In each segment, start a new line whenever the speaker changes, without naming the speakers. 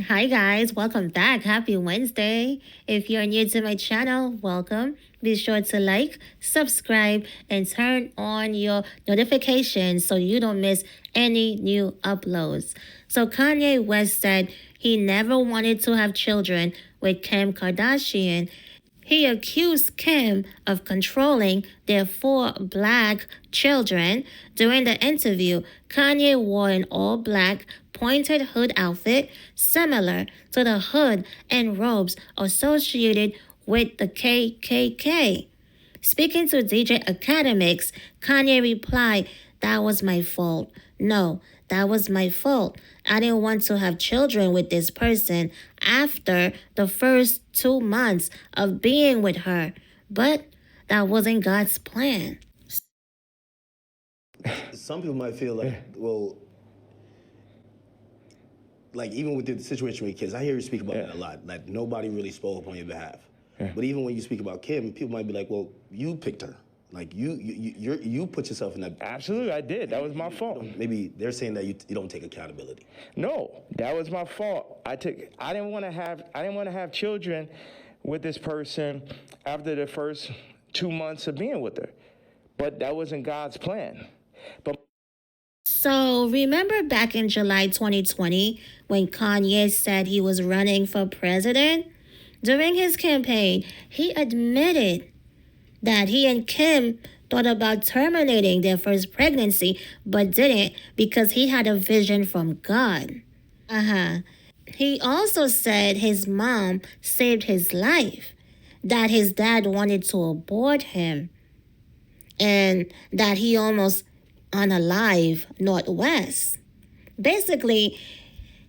Hi guys, welcome back. Happy Wednesday. If you're new to my channel, welcome. Be sure to like, subscribe, and turn on your notifications so you don't miss any new uploads. So Kanye West said he never wanted to have children with Kim Kardashian. He accused Kim of controlling their four black children. During the interview, Kanye wore an all black pointed hood outfit similar to the hood and robes associated with the KKK. Speaking to DJ AKADEMIKS, Kanye replied, "That was my fault. No, that was my fault. I didn't want to have children with this person after the first 2 months of being with her. But that wasn't God's plan."
Some people might feel like, well, like even with the situation with kids, I hear you speak about that a lot. Like nobody really spoke up on your behalf. But even when you speak about Kim, people might be like, well, you picked her. Like you put yourself in that.
Absolutely, I did. That was my fault.
Maybe they're saying that you don't take accountability.
No, that was my fault. I didn't want to have children with this person after the first 2 months of being with her. But that wasn't God's plan.
So, remember back in July 2020 when Kanye said he was running for president? During his campaign, he admitted that he and Kim thought about terminating their first pregnancy but didn't because he had a vision from God. He also said his mom saved his life, that his dad wanted to abort him, and that he almost unalive Northwest. Basically,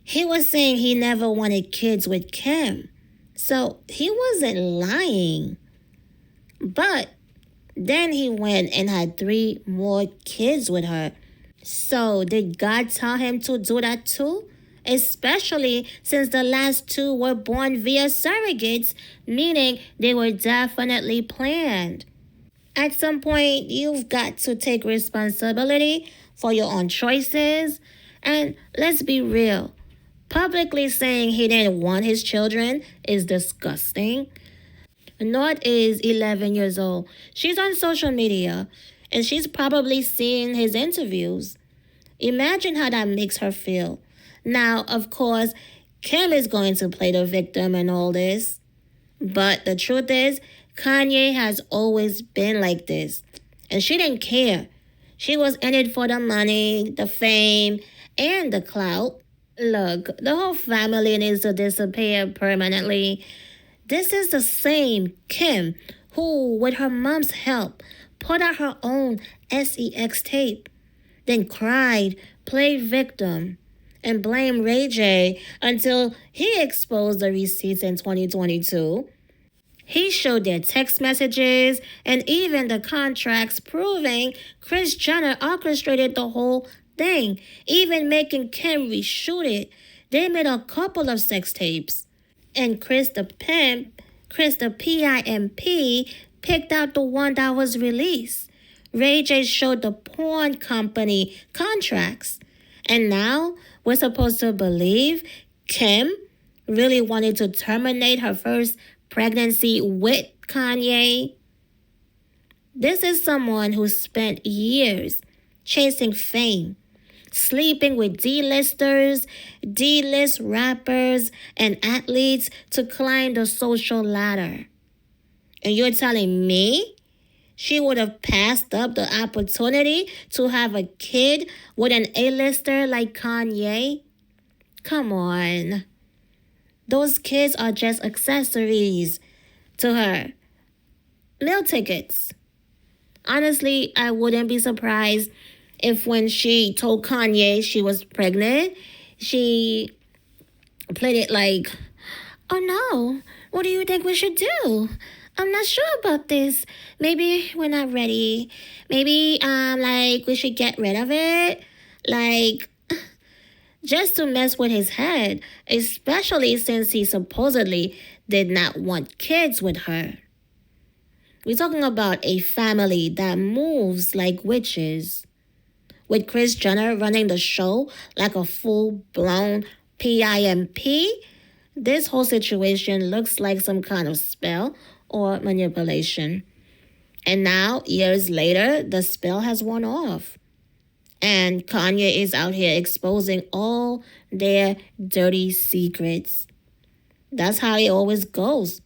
he was saying he never wanted kids with Kim. So he wasn't lying. But then he went and had 3 more kids with her. So did God tell him to do that too? Especially since the last 2 were born via surrogates, meaning they were definitely planned. At some point, you've got to take responsibility for your own choices. And let's be real, publicly saying he didn't want his children is disgusting. Nord is 11 years old. She's on social media, and she's probably seen his interviews. Imagine how that makes her feel. Now, of course, Kim is going to play the victim in all this. But the truth is, Kanye has always been like this. And she didn't care. She was in it for the money, the fame, and the clout. Look, the whole family needs to disappear permanently. This is the same Kim who, with her mom's help, put out her own sex tape, then cried, played victim, and blamed Ray J until he exposed the receipts in 2022. He showed their text messages and even the contracts proving Kris Jenner orchestrated the whole thing, even making Kim reshoot it. They made a couple of sex tapes. And Kris the Pimp, Kris the PIMP, picked out the one that was released. Ray J showed the porn company contracts. And now we're supposed to believe Kim really wanted to terminate her first pregnancy with Kanye. This is someone who spent years chasing fame, sleeping with D-listers, D-list rappers, and athletes to climb the social ladder. And you're telling me she would have passed up the opportunity to have a kid with an A-lister like Kanye? Come on. Those kids are just accessories to her. Meal tickets. Honestly, I wouldn't be surprised if when she told Kanye she was pregnant, she played it like, "Oh no, what do you think we should do? I'm not sure about this. Maybe we're not ready. Maybe we should get rid of it." Like, just to mess with his head, especially since he supposedly did not want kids with her. We're talking about a family that moves like witches, with Kris Jenner running the show like a full-blown PIMP. This whole situation looks like some kind of spell or manipulation. And now, years later, the spell has worn off. And Kanye is out here exposing all their dirty secrets. That's how it always goes.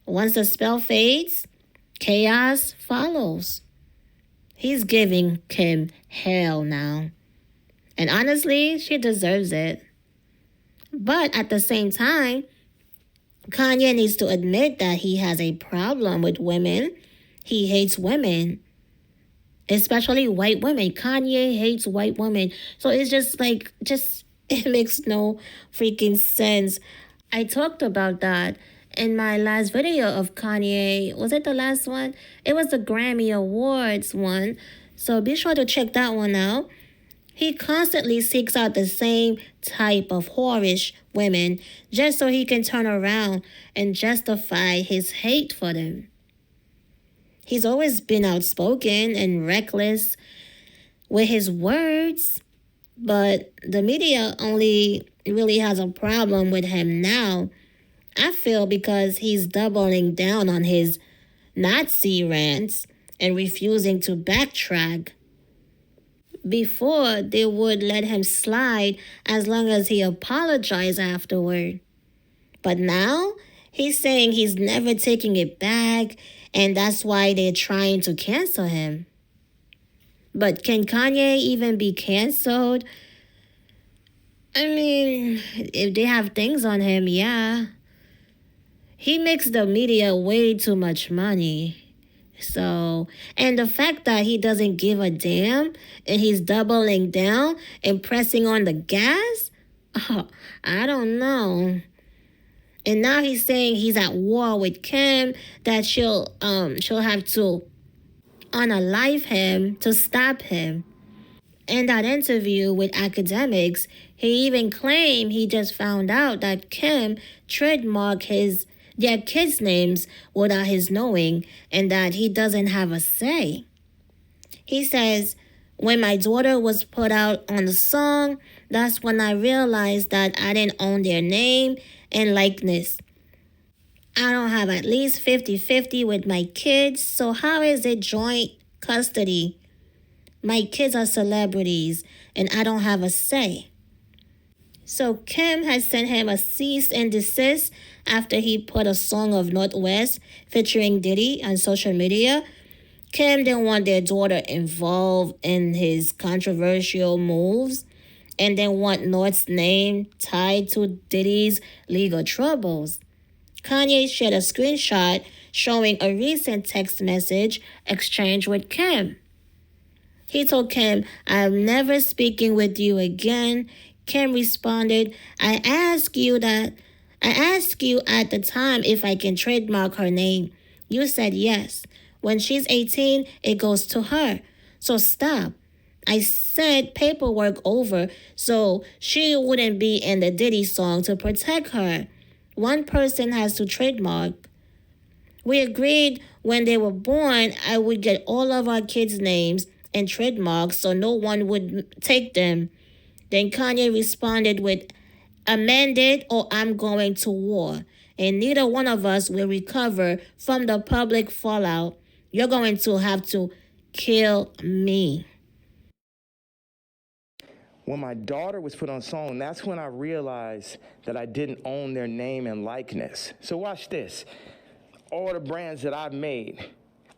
Once the spell fades, chaos follows. He's giving Kim hell now. And honestly, she deserves it. But at the same time, Kanye needs to admit that he has a problem with women. He hates women, especially white women. Kanye hates white women. So it's just it makes no freaking sense. I talked about that in my last video of Kanye. Was it the last one? It was the Grammy Awards one. So be sure to check that one out. He constantly seeks out the same type of whorish women just so he can turn around and justify his hate for them. He's always been outspoken and reckless with his words, but the media only really has a problem with him now. I feel because he's doubling down on his Nazi rants and refusing to backtrack. Before, they would let him slide as long as he apologized afterward. But now, he's saying he's never taking it back, and that's why they're trying to cancel him. But can Kanye even be canceled? I mean, if they have things on him, yeah. He makes the media way too much money. So, and the fact that he doesn't give a damn and he's doubling down and pressing on the gas, I don't know. And now he's saying he's at war with Kim, that she'll have to unalive him to stop him. In that interview with AKADEMIKS, he even claimed he just found out that Kim trademarked their kids' names without his knowing, and that he doesn't have a say. He says, when my daughter was put out on the song, that's when I realized that I didn't own their name and likeness. I don't have at least 50-50 with my kids, so how is it joint custody? My kids are celebrities, and I don't have a say. So Kim has sent him a cease and desist after he put a song of Northwest featuring Diddy on social media. Kim didn't want their daughter involved in his controversial moves and didn't want North's name tied to Diddy's legal troubles. Kanye shared a screenshot showing a recent text message exchange with Kim. He told Kim, "I'm never speaking with you again." Kim responded, I asked you at the time if I can trademark her name. You said yes. When she's 18, it goes to her. So stop. I said paperwork over so she wouldn't be in the Diddy song to protect her. One person has to trademark. We agreed when they were born I would get all of our kids' names and trademarks so no one would take them. Then Kanye responded with, amended or I'm going to war. And neither one of us will recover from the public fallout. You're going to have to kill me.
When my daughter was put on song, that's when I realized that I didn't own their name and likeness. So watch this. All the brands that I've made,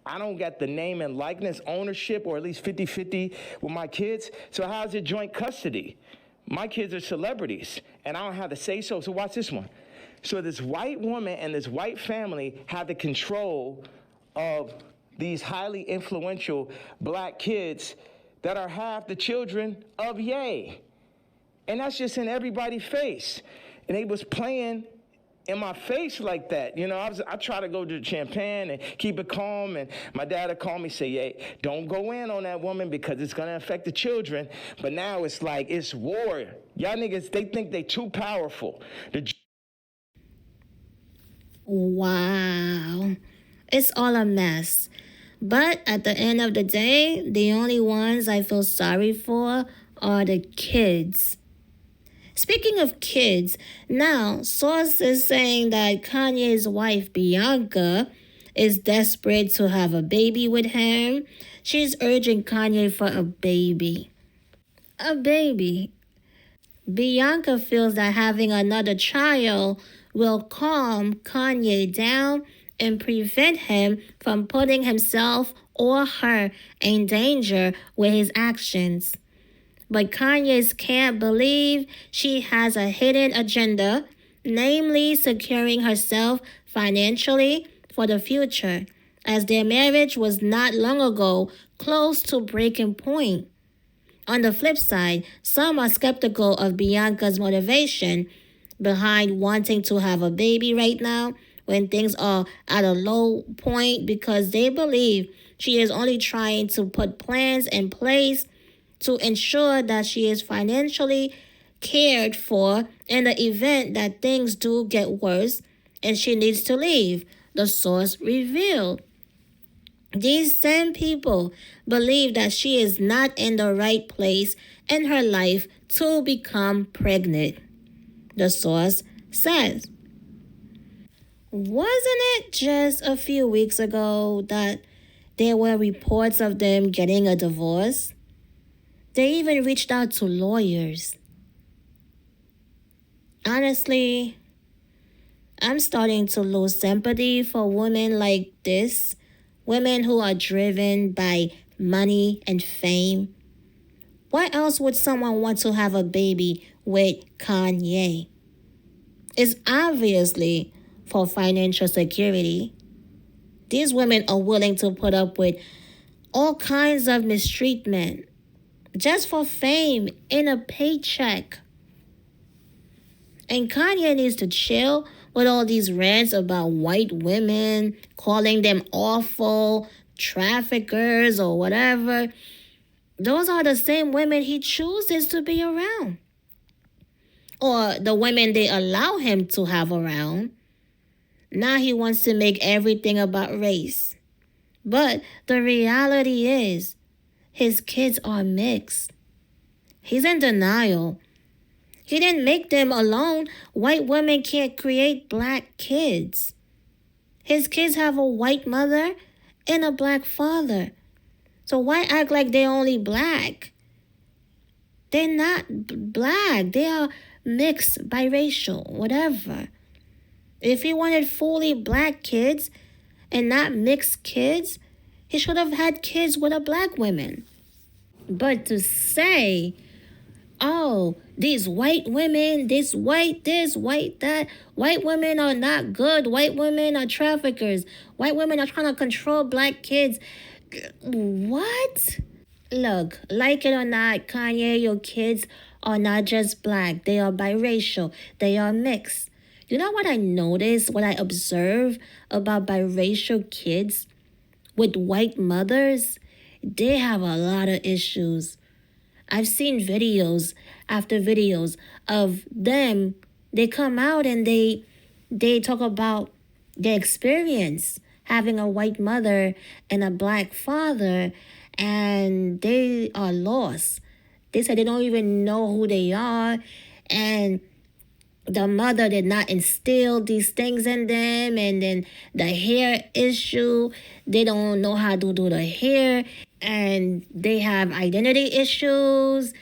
I don't get the name and likeness ownership, or at least 50-50 with my kids. So how's it joint custody? My kids are celebrities, and I don't have to say so. So watch this one. So this white woman and this white family have the control of these highly influential black kids that are half the children of Ye. And that's just in everybody's face. And they was playing in my face like that. You know, I try to go to Champagne and keep it calm, and my dad would call me, say, hey, don't go in on that woman because it's gonna affect the children. But now it's like, it's war. Y'all niggas, they think they too powerful.
Wow. It's all a mess. But at the end of the day, the only ones I feel sorry for are the kids. Speaking of kids, now sources saying that Kanye's wife Bianca is desperate to have a baby with him. She's urging Kanye for a baby. A baby. Bianca feels that having another child will calm Kanye down and prevent him from putting himself or her in danger with his actions. But Kanye's can't believe she has a hidden agenda, namely securing herself financially for the future, as their marriage was not long ago close to breaking point. On the flip side, some are skeptical of Bianca's motivation behind wanting to have a baby right now when things are at a low point because they believe she is only trying to put plans in place to ensure that she is financially cared for in the event that things do get worse and she needs to leave, the source revealed. These same people believe that she is not in the right place in her life to become pregnant, the source says. Wasn't it just a few weeks ago that there were reports of them getting a divorce? They even reached out to lawyers. Honestly, I'm starting to lose sympathy for women like this, women who are driven by money and fame. Why else would someone want to have a baby with Kanye? It's obviously for financial security. These women are willing to put up with all kinds of mistreatment just for fame and a paycheck. And Kanye needs to chill with all these rants about white women, calling them awful, traffickers, or whatever. Those are the same women he chooses to be around. Or the women they allow him to have around. Now he wants to make everything about race. But the reality is, his kids are mixed. He's in denial. He didn't make them alone. White women can't create black kids. His kids have a white mother and a black father. So why act like they're only black? They're not black. They are mixed, biracial, whatever. If he wanted fully black kids and not mixed kids, he should have had kids with a black woman. But to say, oh, these white women, this, white that, white women are not good, white women are traffickers, white women are trying to control black kids. What? Look, like it or not, Kanye, your kids are not just black. They are biracial. They are mixed. You know what I notice, what I observe about biracial kids with white mothers? They have a lot of issues. I've seen videos after videos of them. They come out and they talk about their experience having a white mother and a black father, and they are lost. They say they don't even know who they are, and the mother did not instill these things in them. And then the hair issue, they don't know how to do the hair, and they have identity issues.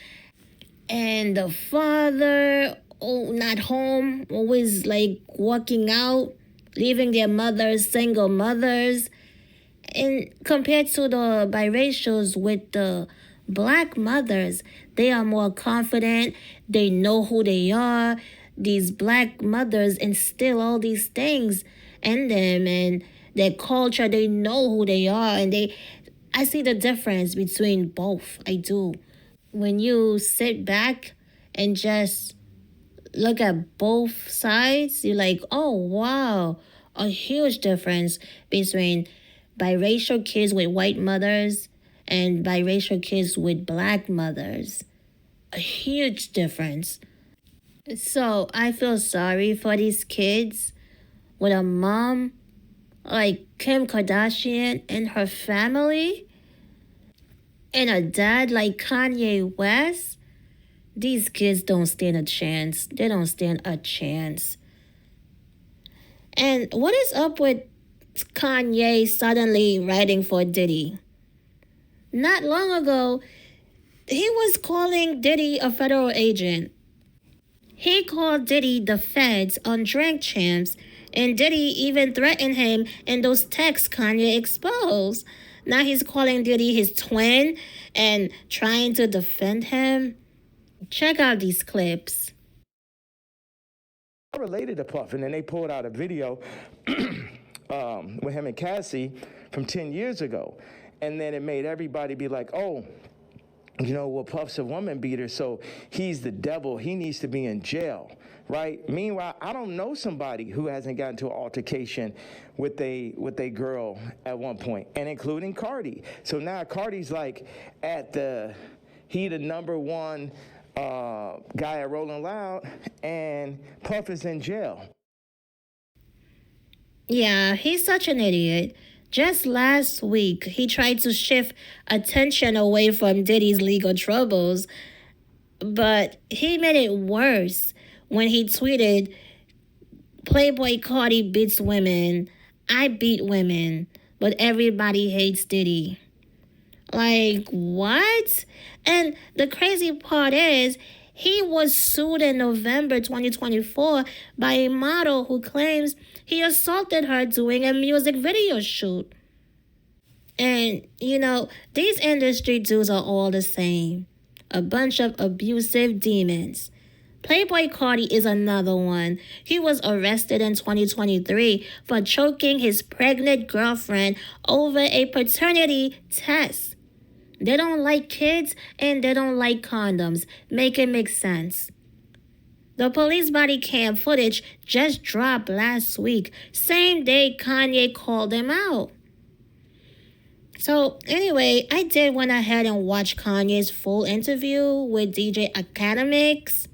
And the father, not home, always like walking out, leaving their mothers single mothers. And compared to the biracials with the black mothers, they are more confident. They know who they are. These black mothers instill all these things in them and their culture. They know who they are, and I see the difference between both. I do. When you sit back and just look at both sides, you're like, oh wow, a huge difference between biracial kids with white mothers and biracial kids with black mothers. A huge difference. So I feel sorry for these kids with a mom like Kim Kardashian and her family, and a dad like Kanye West. These kids don't stand a chance. They don't stand a chance. And what is up with Kanye suddenly writing for Diddy? Not long ago, he was calling Diddy a federal agent. He called Diddy the feds on Drink Champs, and Diddy even threatened him in those texts Kanye exposed. Now he's calling Diddy his twin and trying to defend him. Check out these clips.
I related to Puff, and then they pulled out a video with him and Cassie from 10 years ago. And then it made everybody be like, oh, you know, well, Puff's a woman beater, so he's the devil. He needs to be in jail, right? Meanwhile, I don't know somebody who hasn't gotten to an altercation with a girl at one point, and including Cardi. So now Cardi's like he the number one guy at Rolling Loud, and Puff is in jail.
Yeah, he's such an idiot. Just last week, he tried to shift attention away from Diddy's legal troubles, but he made it worse when he tweeted, Playboy Cardi beats women, I beat women, but everybody hates Diddy. Like, what? And the crazy part is, he was sued in November 2024 by a model who claims he assaulted her doing a music video shoot. And, you know, these industry dudes are all the same. A bunch of abusive demons. Playboy Cardi is another one. He was arrested in 2023 for choking his pregnant girlfriend over a paternity test. They don't like kids and they don't like condoms. Make it make sense. The police body cam footage just dropped last week, same day Kanye called him out. So anyway, I did went ahead and watch Kanye's full interview with DJ AKADEMIKS.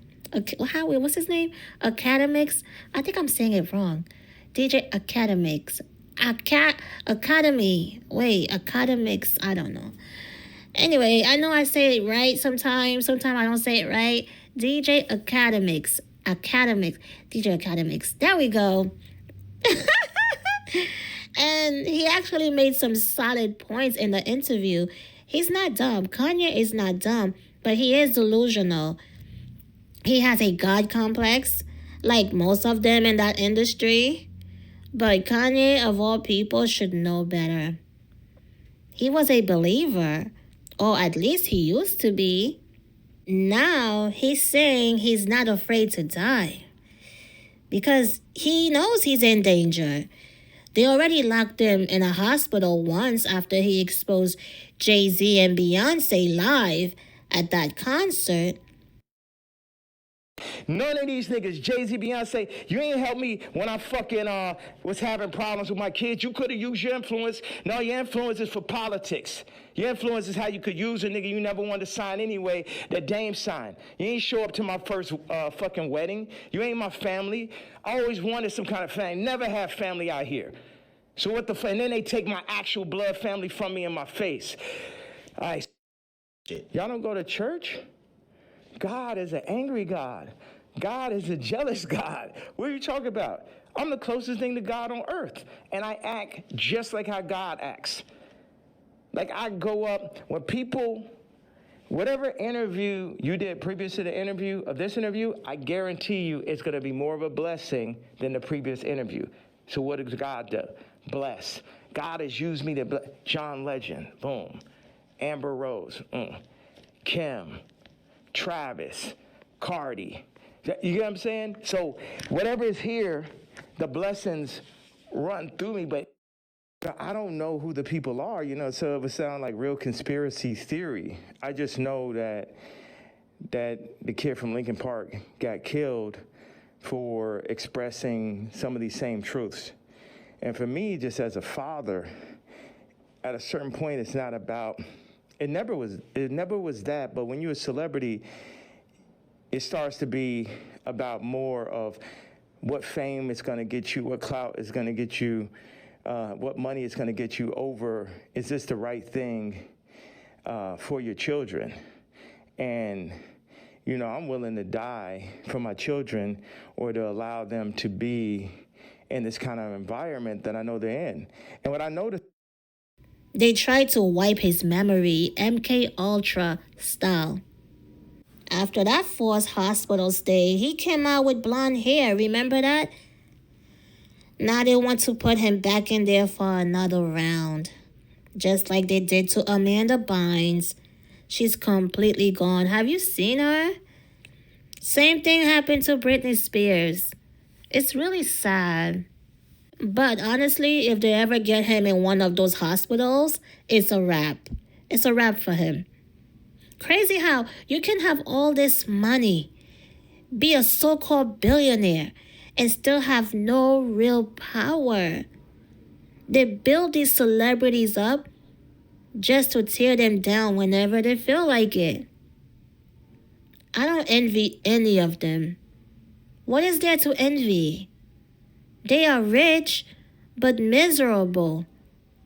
What's his name? AKADEMIKS? I think I'm saying it wrong. DJ AKADEMIKS. AKADEMIKS. I don't know. Anyway, I know I say it right sometimes. Sometimes I don't say it right. DJ AKADEMIKS. DJ AKADEMIKS. There we go. And he actually made some solid points in the interview. He's not dumb. Kanye is not dumb, but he is delusional. He has a God complex, like most of them in that industry. But Kanye, of all people, should know better. He was a believer. Or at least he used to be. Now he's saying he's not afraid to die. Because he knows he's in danger. They already locked him in a hospital once after he exposed Jay-Z and Beyonce live at that concert.
None of these niggas, Jay-Z, Beyonce, you ain't helped me when I fucking was having problems with my kids. You could have used your influence. No, your influence is for politics. Your influence is how you could use a nigga you never wanted to sign anyway, that Dame signed. You ain't show up to my first fucking wedding. You ain't my family. I always wanted some kind of family. Never have family out here. So what the fuck? And then they take my actual blood family from me in my face. All right. Y'all don't go to church? God is an angry God. God is a jealous God. What are you talking about? I'm the closest thing to God on earth. And I act just like how God acts. Like I go up, when people, whatever interview you did previous to the interview of this interview, I guarantee you it's going to be more of a blessing than the previous interview. So what does God do? Bless. God has used me to bless. John Legend, boom. Amber Rose, Kim, Travis, Cardi. You get what I'm saying? So whatever is here, the blessings run through me, but I don't know who the people are, you know, so it would sound like real conspiracy theory. I just know that the kid from Lincoln Park got killed for expressing some of these same truths. And for me, just as a father, at a certain point, it's not about, it never was that, but when you're a celebrity, it starts to be about more of what fame is going to get you, what clout is going to get you, what money is going to get you over, is this the right thing for your children? And I'm willing to die for my children or to allow them to be in this kind of environment that I know they're in. And what I noticed,
they tried to wipe his memory, MK Ultra style. After that forced hospital stay, he came out with blonde hair. Remember that? Now they want to put him back in there for another round. Just like they did to Amanda Bynes. She's completely gone. Have you seen her? Same thing happened to Britney Spears. It's really sad. But honestly, if they ever get him in one of those hospitals, it's a wrap. It's a wrap for him. Crazy how you can have all this money, be a so-called billionaire, and still have no real power. They build these celebrities up just to tear them down whenever they feel like it. I don't envy any of them. What is there to envy? They are rich, but miserable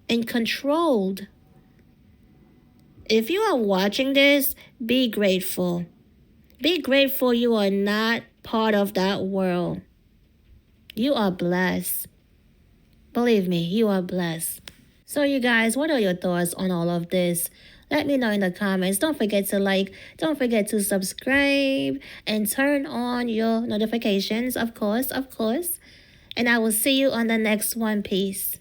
and controlled. If you are watching this, be grateful. Be grateful you are not part of that world. You are blessed. Believe me, you are blessed. So you guys, what are your thoughts on all of this? Let me know in the comments. Don't forget to like, don't forget to subscribe, and turn on your notifications, of course. And I will see you on the next one. Peace.